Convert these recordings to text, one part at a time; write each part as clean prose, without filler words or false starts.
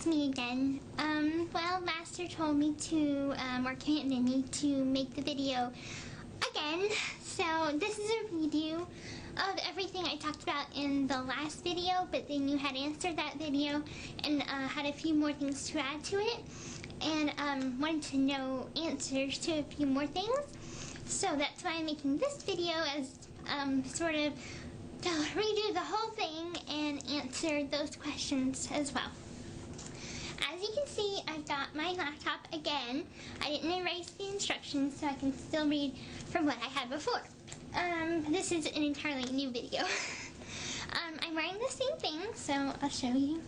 it's me again. Well, Master told me to, or commanded me to make the video again. So this is a redo of everything I talked about in the last video, but then you had answered that video and had a few more things to add to it, and wanted to know answers to a few more things. So that's why I'm making this video, as sort of to redo the whole thing and answer those questions as well. As you can see, I've got my laptop again. I didn't erase the instructions, so I can still read from what I had before. This is an entirely new video. I'm wearing the same thing, so I'll show you.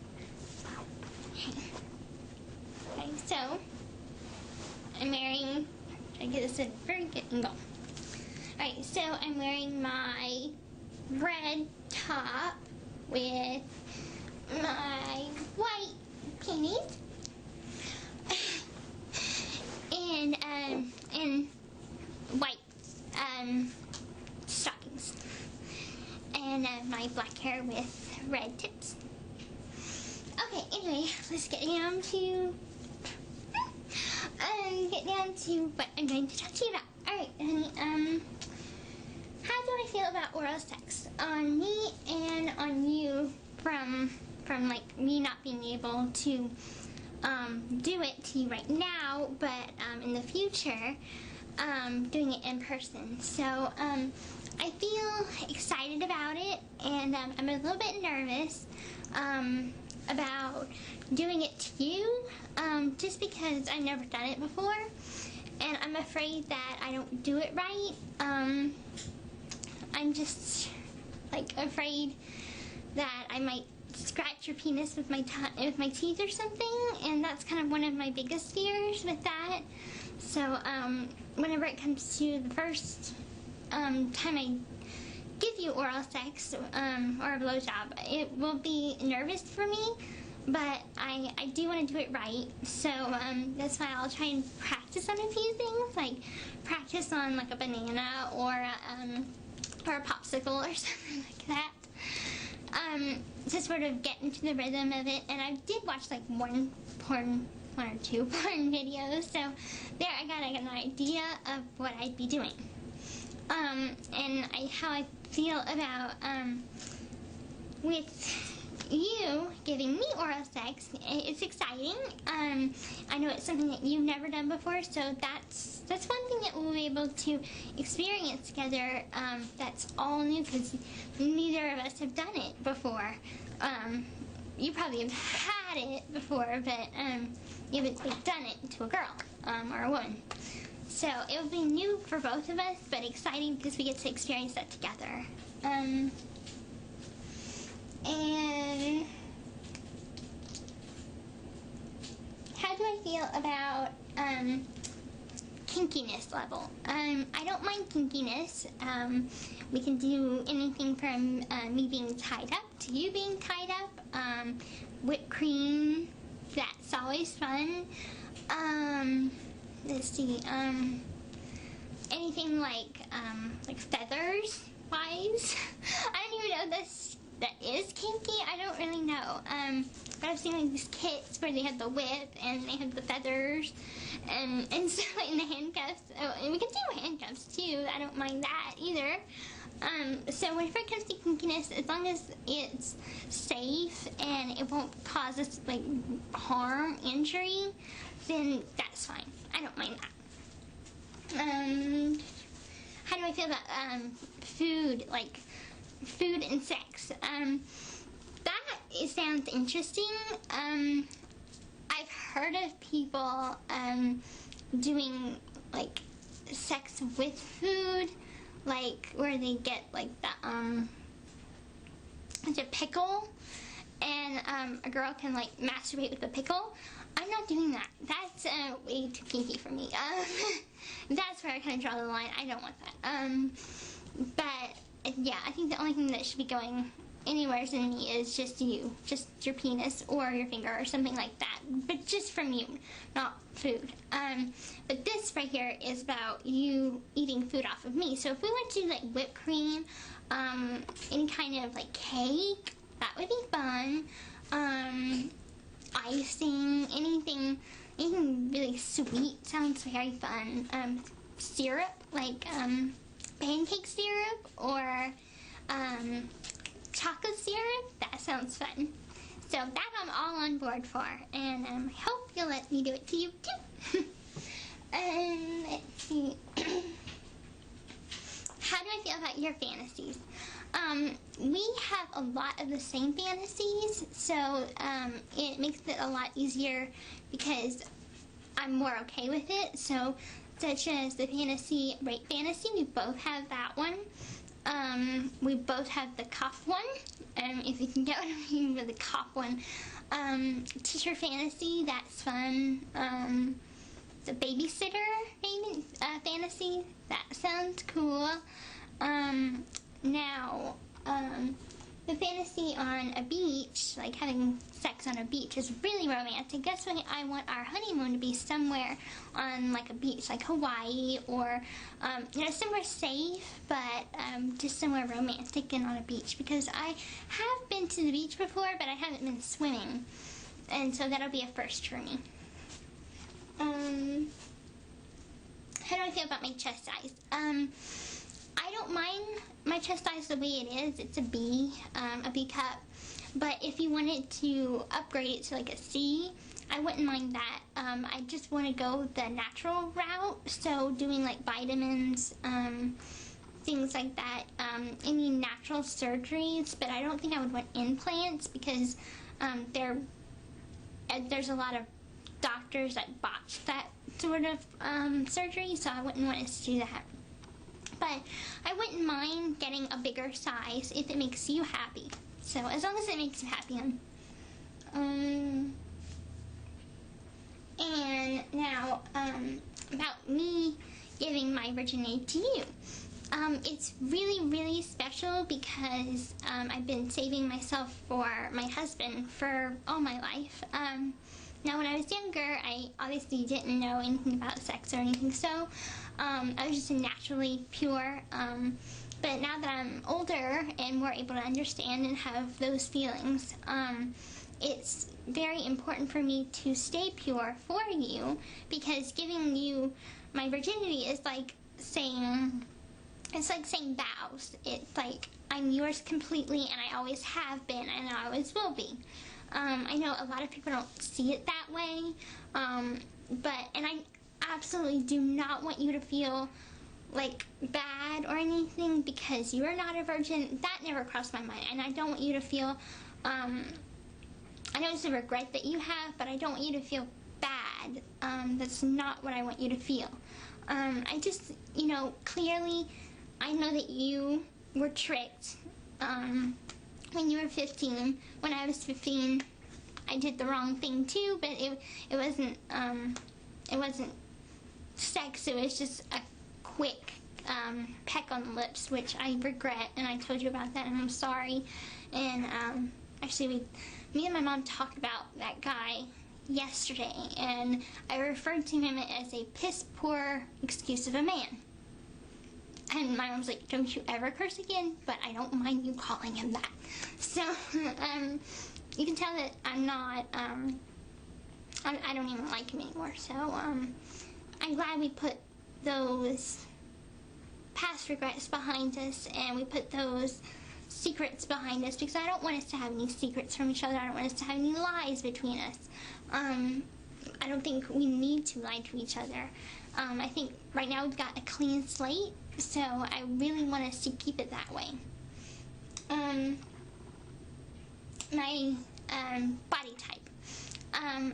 Okay, so I'm wearing, I get this at a very good angle. Alright, so I'm wearing my red top with my white panties and white stockings, and my black hair with red tips. Okay, anyway, let's get down to what I'm going to talk to you about. Alright, honey, how do I feel about oral sex on me and on you from like me not being able to do it to you right now, but in the future doing it in person? So I feel excited about it, and I'm a little bit nervous about doing it to you, just because I've never done it before, and I'm afraid that I don't do it right. I'm just like afraid that I might scratch your penis with my teeth or something, and that's kind of one of my biggest fears with that. So whenever it comes to the first time I give you oral sex or a blowjob, it will be nervous for me, but I do want to do it right. So that's why I'll try and practice on a few things, like practice on like a banana or a popsicle or something like that, to sort of get into the rhythm of it. And I did watch like one or two porn videos, so there I got an idea of what I'd be doing, and how I feel about with you giving me oral sex. It's exciting. I know it's something that you've never done before, so that's one thing that we'll be able to experience together. That's all new, because neither of us have done it before. You probably have had it before, but you haven't like, done it to a girl or a woman. So it will be new for both of us, but exciting because we get to experience that together. And how do I feel about kinkiness level? I don't mind kinkiness. We can do anything from me being tied up to you being tied up. Whipped cream, that's always fun. Let's see, anything like feathers wise. I don't even know if that is kinky. I don't really know. But I've seen like these kits where they have the whip and they have the feathers and stuff, like, in the handcuffs. Oh, and we can do handcuffs too. I don't mind that either. So whenever it comes to kinkiness, as long as it's safe and it won't cause us like harm, injury, then that's fine. I don't mind that. How do I feel about food, like food and sex? That sounds interesting. I've heard of people doing like sex with food, like where they get like the like a pickle, and a girl can like masturbate with the pickle. I'm not doing that. That's way too kinky for me. That's where I kind of draw the line. I don't want that. But yeah, I think the only thing that should be going anywhere in me is just your penis or your finger or something like that. But just from you, not food. But this right here is about you eating food off of me. So if we went to like whipped cream, any kind of like cake, that would be fun. icing, anything really sweet sounds very fun. Syrup, like pancake syrup or chocolate syrup, that sounds fun. So that I'm all on board for, and I hope you'll let me do it to you too. Let's see. How do I feel about your fantasies? We have a lot of the same fantasies, so it makes it a lot easier because I'm more okay with it. So, such as the fantasy, rape fantasy, we both have that one. We both have the cop one, if you can get what I mean with the cop one. Teacher fantasy, that's fun. The babysitter fantasy, that sounds cool. Now, the fantasy on a beach, like having sex on a beach, is really romantic. That's why I want our honeymoon to be somewhere on like a beach, like Hawaii, or somewhere safe, but just somewhere romantic and on a beach, because I have been to the beach before, but I haven't been swimming, and so that'll be a first for me. How do I feel about my chest size? I don't mind my chest size the way it is. It's a B cup. But if you wanted to upgrade it to like a C, I wouldn't mind that. I just want to go the natural route. So doing like vitamins, things like that. Any natural surgeries, but I don't think I would want implants because there's a lot of doctors that botch that sort of surgery, so I wouldn't want us to do that. But I wouldn't mind getting a bigger size if it makes you happy. So as long as it makes you happy. And now about me giving my virginity to you. It's really, really special because I've been saving myself for my husband for all my life. Now, when I was younger, I obviously didn't know anything about sex or anything, so I was just naturally pure. But now that I'm older and more able to understand and have those feelings, it's very important for me to stay pure for you, because giving you my virginity is like saying, it's like saying vows. It's like I'm yours completely, and I always have been, and I always will be. I know a lot of people don't see it that way, and I absolutely do not want you to feel like bad or anything because you are not a virgin. That never crossed my mind, and I don't want you to feel, I know it's a regret that you have, but I don't want you to feel bad. That's not what I want you to feel. I just, clearly, I know that you were tricked, when you were 15. When I was 15, I did the wrong thing too, but it wasn't sex. It was just a quick peck on the lips, which I regret, and I told you about that, and I'm sorry. And actually, me and my mom talked about that guy yesterday, and I referred to him as a piss poor excuse of a man. And my mom's like, don't you ever curse again, but I don't mind you calling him that. So, you can tell that I'm not, I don't even like him anymore. So, I'm glad we put those past regrets behind us, and we put those secrets behind us, because I don't want us to have any secrets from each other. I don't want us to have any lies between us. I don't think we need to lie to each other. I think right now we've got a clean slate, so I really want us to keep it that way. My body type.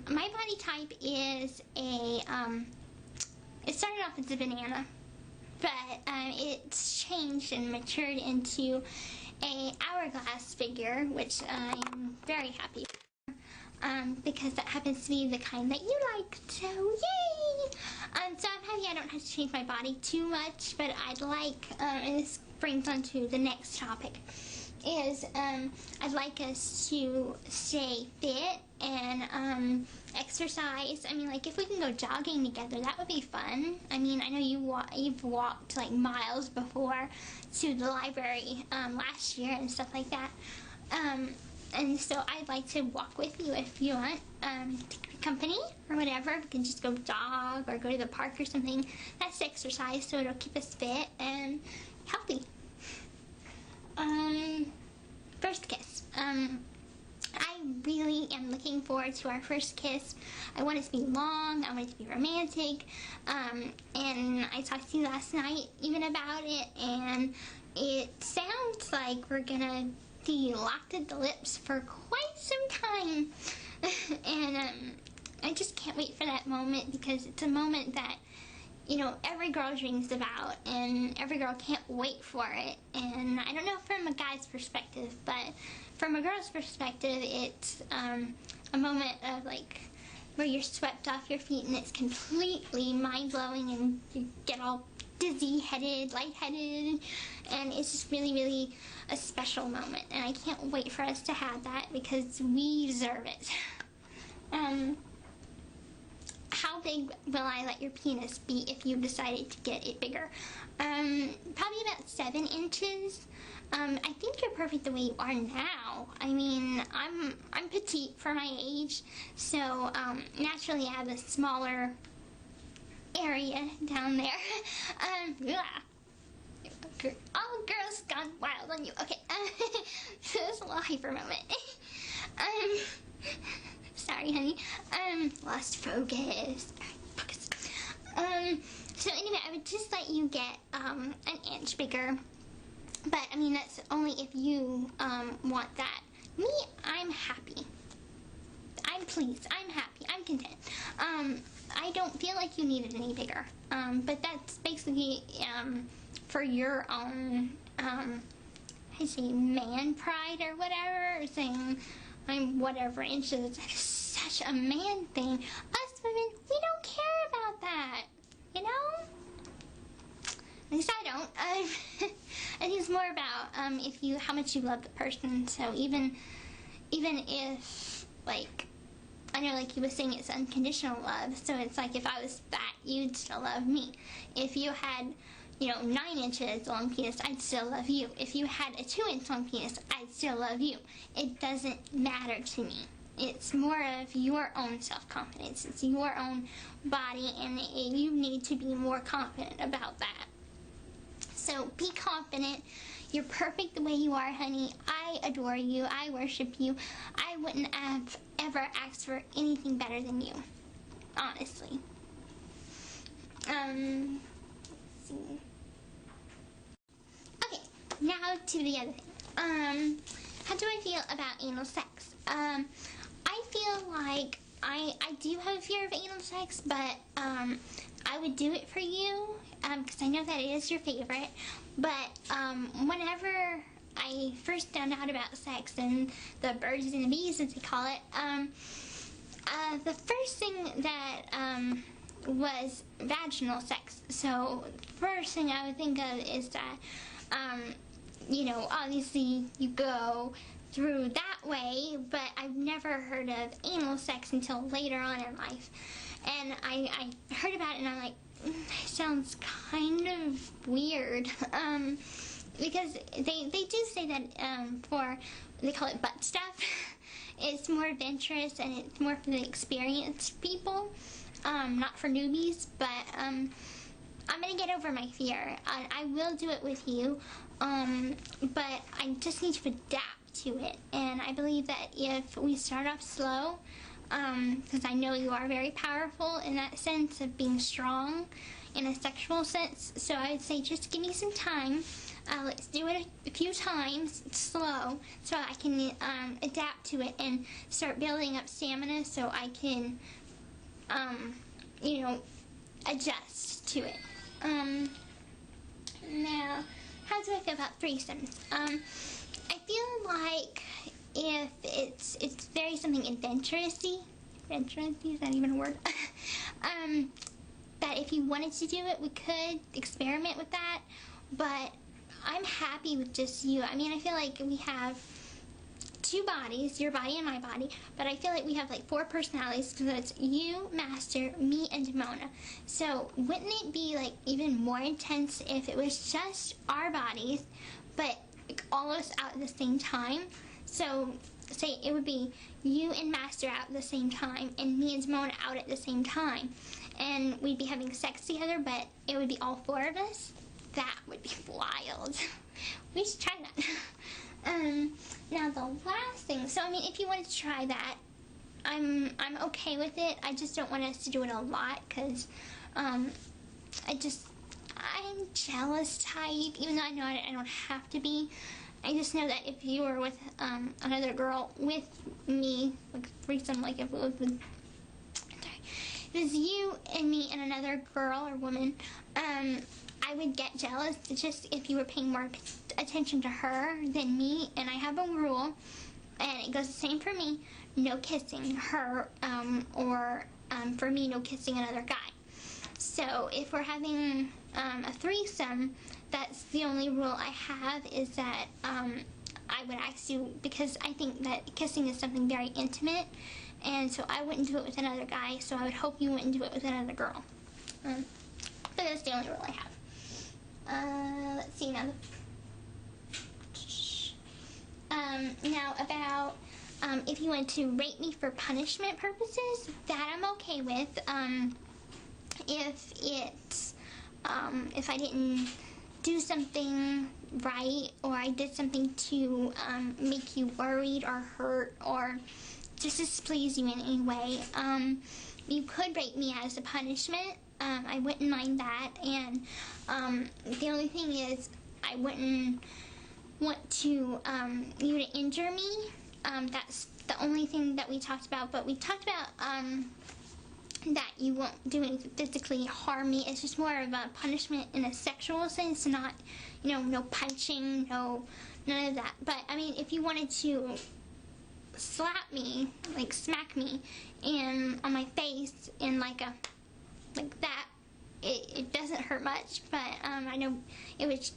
My body type is a, it started off as a banana, but it's changed and matured into a hourglass figure, which I'm very happy for. Because that happens to be the kind that you like, so yay! So I'm happy I don't have to change my body too much, but I'd like, and this brings on to the next topic, is I'd like us to stay fit and exercise. I mean, like, if we can go jogging together, that would be fun. I mean, I know you've walked like miles before to the library last year and stuff like that. And so I'd like to walk with you if you want, company or whatever. We can just go jog or go to the park or something. That's exercise, so it'll keep us fit and healthy. First kiss. I really am looking forward to our first kiss. I want it to be long, I want it to be romantic, and I talked to you last night even about it, and it sounds like we're gonna be locked at the lips for quite some time. And I just can't wait for that moment, because it's a moment that, you know, every girl dreams about, and every girl can't wait for it. And I don't know from a guy's perspective, but from a girl's perspective, it's a moment of, like, where you're swept off your feet and it's completely mind-blowing, and you get all dizzy-headed, lightheaded, and it's just really, really a special moment, and I can't wait for us to have that, because we deserve it. How big will I let your penis be if you decided to get it bigger? Probably about 7 inches. I think you're perfect the way you are now. I mean, I'm petite for my age, so naturally I have a smaller area down there. Yeah. All girls gone wild on you. Okay, so it's a little hyper moment. Sorry, honey. Lost focus. Focus. So anyway, I would just let you get an inch bigger, but I mean that's only if you want that. Me, I'm happy. I'm pleased. I'm happy. I'm content. I don't feel like you need it any bigger. But that's basically for your own, I say man pride or whatever, or saying I'm whatever inches. That is such a man thing. Us women, we don't care about that, you know? At least I don't. I think it's more about how much you love the person. So even if, like, I know, like you were saying, it's unconditional love. So it's like if I was fat, you'd still love me. If you had, 9 inches long penis, I'd still love you. If you had a 2-inch long penis, I'd still love you. It doesn't matter to me. It's more of your own self-confidence. It's your own body, and you need to be more confident about that. So be confident. You're perfect the way you are, honey. I adore you. I worship you. I wouldn't have ever asked for anything better than you. Honestly. Let's see. Okay, now to the other thing. How do I feel about anal sex? I feel like I do have a fear of anal sex, but I would do it for you, because I know that it is your favorite. But whenever I first found out about sex and the birds and the bees, as they call it, the first thing that was vaginal sex. So the first thing I would think of is that, obviously you go through that way, but I've never heard of anal sex until later on in life. And I heard about it and I'm like, it sounds kind of weird, because they do say that they call it butt stuff, it's more adventurous and it's more for the experienced people, not for newbies. But I'm gonna get over my fear. I will do it with you, but I just need to adapt to it. And I believe that if we start off slow, because I know you are very powerful in that sense of being strong in a sexual sense, so I would say just give me some time. Let's do it a few times slow, so I can adapt to it and start building up stamina, so I can adjust to it. Now, how do I feel about threesomes? I feel like if it's very something adventurous-y, is that even a word? That if you wanted to do it, we could experiment with that, but I'm happy with just you. I mean, I feel like we have 2 bodies, your body and my body, but I feel like we have like 4 personalities, because it's you, Master, me, and Demona. So wouldn't it be like even more intense if it was just our bodies, but like all of us out at the same time? So say it would be you and Master out at the same time, and me and Simona out at the same time, and we'd be having sex together, but it would be all four of us. That would be wild. We should try that. Now the last thing, so I mean, if you wanted to try that, I'm okay with it. I just don't want us to do it a lot, because I'm jealous type, even though I know I don't have to be. I just know that if you were with another girl with me, like threesome, like if it was with, sorry, if it was you and me and another girl or woman, I would get jealous just if you were paying more attention to her than me. And I have a rule, and it goes the same for me: no kissing her, or for me, no kissing another guy. So if we're having a threesome, that's the only rule I have, is that I would ask you, because I think that kissing is something very intimate, and so I wouldn't do it with another guy, so I would hope you wouldn't do it with another girl. But that's the only rule I have. Let's see now. Now about if you want to rate me for punishment purposes, that I'm okay with. If it's if I didn't do something right, or I did something to make you worried or hurt or just displease you in any way, you could rate me as a punishment. I wouldn't mind that. And the only thing is, I wouldn't want to you to injure me. That's the only thing that we talked about. But we talked about that you won't do anything physically harm me. It's just more of a punishment in a sexual sense, not, you know, no punching, none of that. But I mean, if you wanted to slap me, like smack me, and on my face, and like that, it doesn't hurt much. But I know it would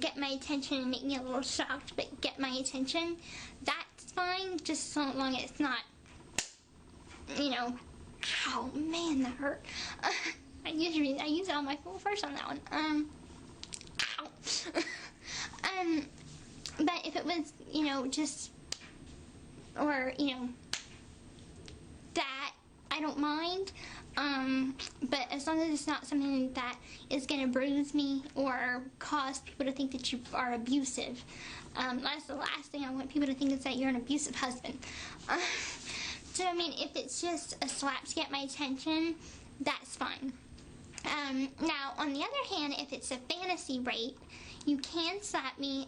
get my attention and make me a little shocked, but get my attention. That's fine, just so long as it's not, you know. Oh man, that hurt. I used all my full force on that one. Ow. But if it was, you know, just, or, you know, that, I don't mind. But as long as it's not something that is gonna bruise me or cause people to think that you are abusive. That's the last thing I want people to think, is that you're an abusive husband. So, I mean, if it's just a slap to get my attention, that's fine. Now, on the other hand, if it's a fantasy rape, you can slap me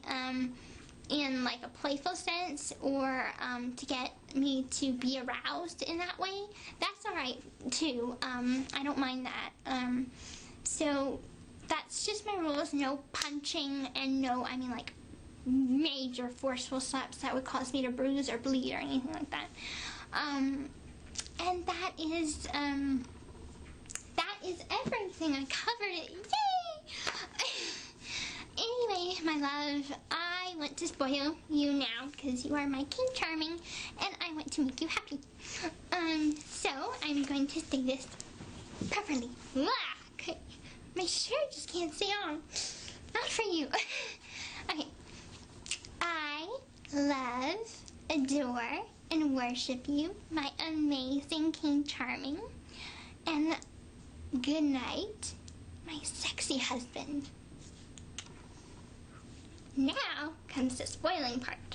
in, like, a playful sense, or to get me to be aroused in that way. That's alright, too. I don't mind that. So, that's just my rules. No punching, and no, I mean, like, major forceful slaps that would cause me to bruise or bleed or anything like that. And that is everything. I covered it. Yay! Anyway, my love, I want to spoil you now, because you are my King Charming, and I want to make you happy. So I'm going to say this properly. Okay. My shirt just can't stay on. Not for you. Okay. I love, adore, and worship you, my amazing King Charming. And good night, my sexy husband. Now comes the spoiling part.